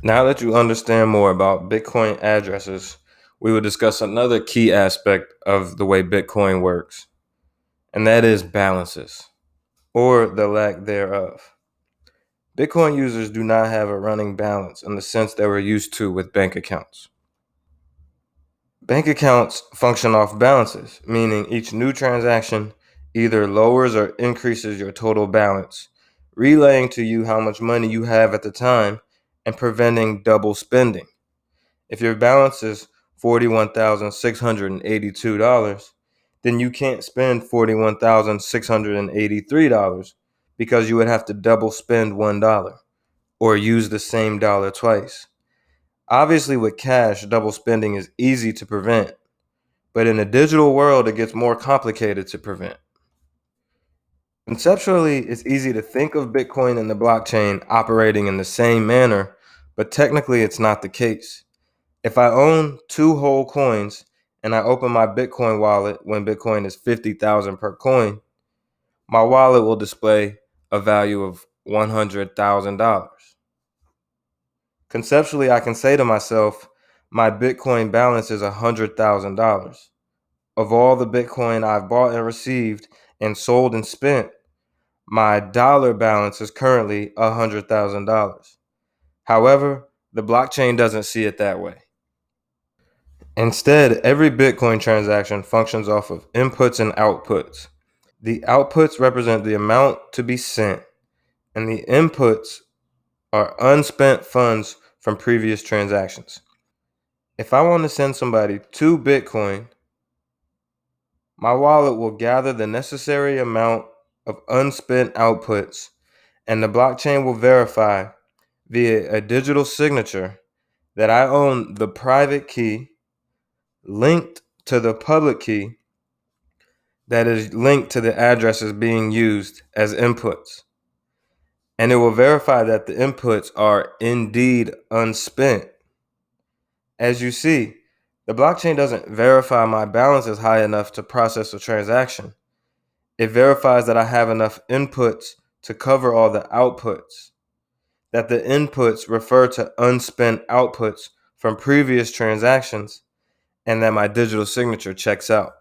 Now that you understand more about Bitcoin addresses, we will discuss another key aspect of the way Bitcoin works, and that is balances, or the lack thereof. Bitcoin users do not have a running balance in the sense that we're used to with bank accounts. Bank accounts function off balances, meaning each new transaction either lowers or increases your total balance, relaying to you how much money you have at the time and preventing double spending. If your balance is $41,682, then you can't spend $41,683 because you would have to double spend $1 or use the same dollar twice. Obviously, with cash, double spending is easy to prevent, but in a digital world, it gets more complicated to prevent. Conceptually, it's easy to think of Bitcoin and the blockchain operating in the same manner, but technically, it's not the case. If I own two whole coins and I open my Bitcoin wallet when Bitcoin is 50,000 per coin, my wallet will display a value of $100,000. Conceptually, I can say to myself, my Bitcoin balance is $100,000. Of all the Bitcoin I've bought and received and sold and spent, my dollar balance is currently $100,000. However, the blockchain doesn't see it that way. Instead, every Bitcoin transaction functions off of inputs and outputs. The outputs represent the amount to be sent, and the inputs are unspent funds from previous transactions. If I want to send somebody 2 Bitcoin, my wallet will gather the necessary amount of unspent outputs, and the blockchain will verify via a digital signature that I own the private key linked to the public key that is linked to the addresses being used as inputs. And it will verify that the inputs are indeed unspent. As you see, the blockchain doesn't verify my balance is high enough to process a transaction. It verifies that I have enough inputs to cover all the outputs, that the inputs refer to unspent outputs from previous transactions, and that my digital signature checks out.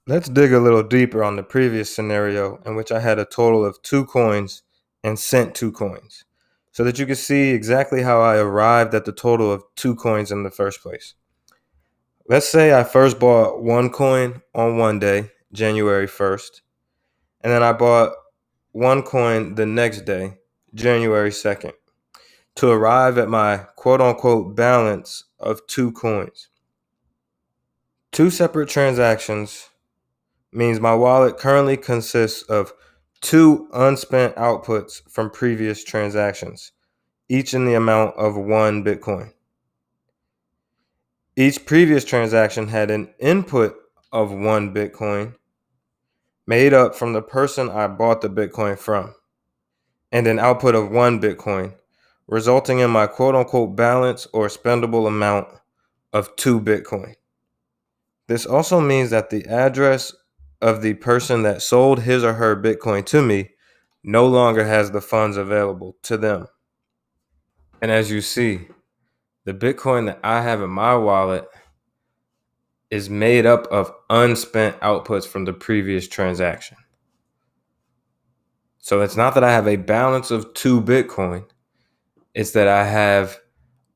Let's dig a little deeper on the previous scenario in which I had a total of 2 coins and sent 2 coins, so that you can see exactly how I arrived at the total of 2 coins in the first place. Let's say I first bought 1 coin on one day, January 1st, and then I bought 1 coin the next day, January 2nd, to arrive at my quote unquote balance of 2 coins. Two separate transactions means my wallet currently consists of two unspent outputs from previous transactions, each in the amount of 1 Bitcoin. Each previous transaction had an input of 1 Bitcoin made up from the person I bought the Bitcoin from, and an output of 1 Bitcoin, resulting in my quote unquote balance or spendable amount of 2 Bitcoin. This also means that the address of the person that sold his or her Bitcoin to me no longer has the funds available to them. And as you see, the Bitcoin that I have in my wallet is made up of unspent outputs from the previous transaction. So it's not that I have a balance of 2 Bitcoin, it's that I have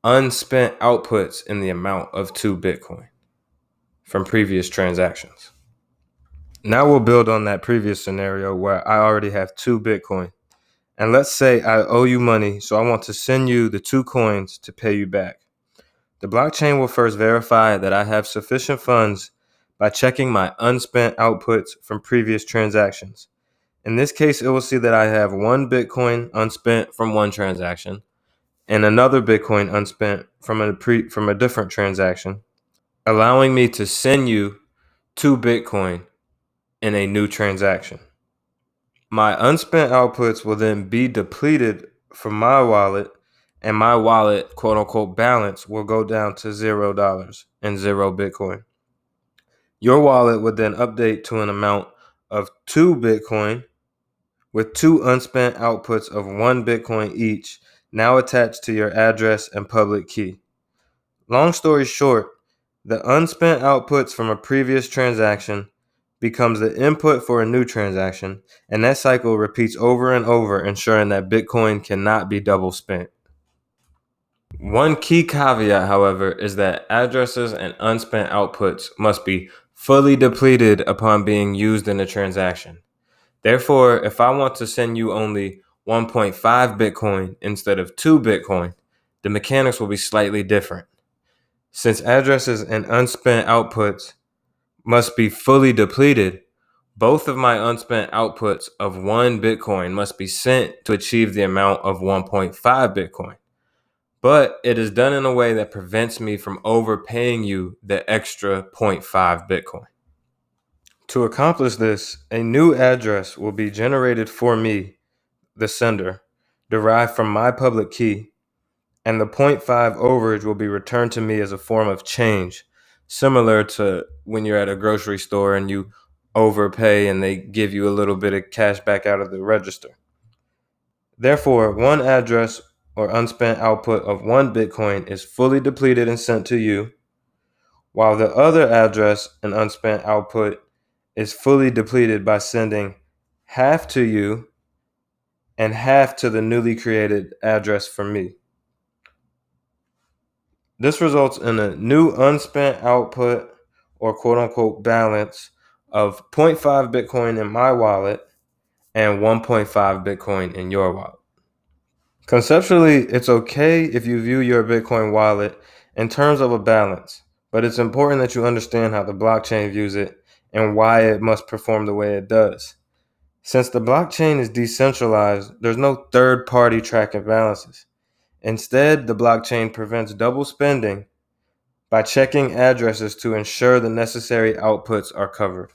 unspent outputs in the amount of 2 Bitcoin from previous transactions. Now we'll build on that previous scenario where I already have 2 Bitcoin. And let's say I owe you money, so I want to send you the 2 coins to pay you back. The blockchain will first verify that I have sufficient funds by checking my unspent outputs from previous transactions. In this case, it will see that I have 1 Bitcoin unspent from one transaction and another Bitcoin unspent from a different transaction, allowing me to send you 2 Bitcoin in a new transaction. My unspent outputs will then be depleted from my wallet, and my wallet, quote unquote, balance will go down to $0 and 0 Bitcoin. Your wallet would then update to an amount of 2 Bitcoin with two unspent outputs of 1 Bitcoin each now attached to your address and public key. Long story short, the unspent outputs from a previous transaction becomes the input for a new transaction, and that cycle repeats over and over, ensuring that Bitcoin cannot be double spent. One key caveat, however, is that addresses and unspent outputs must be fully depleted upon being used in a transaction. Therefore, if I want to send you only 1.5 Bitcoin instead of 2 Bitcoin, the mechanics will be slightly different. Since addresses and unspent outputs must be fully depleted, both of my unspent outputs of 1 Bitcoin must be sent to achieve the amount of 1.5 Bitcoin. But it is done in a way that prevents me from overpaying you the extra zero point 0.5 Bitcoin. To accomplish this, a new address will be generated for me, the sender, derived from my public key, and the zero point 0.5 overage will be returned to me as a form of change, similar to when you're at a grocery store and you overpay and they give you a little bit of cash back out of the register. Therefore, one address or unspent output of 1 Bitcoin is fully depleted and sent to you, while the other address and unspent output is fully depleted by sending half to you and half to the newly created address for me. This results in a new unspent output or quote unquote balance of 0.5 Bitcoin in my wallet and 1.5 Bitcoin in your wallet. Conceptually, it's okay if you view your Bitcoin wallet in terms of a balance, but it's important that you understand how the blockchain views it and why it must perform the way it does. Since the blockchain is decentralized, there's no third party tracking balances. Instead, the blockchain prevents double spending by checking addresses to ensure the necessary outputs are covered.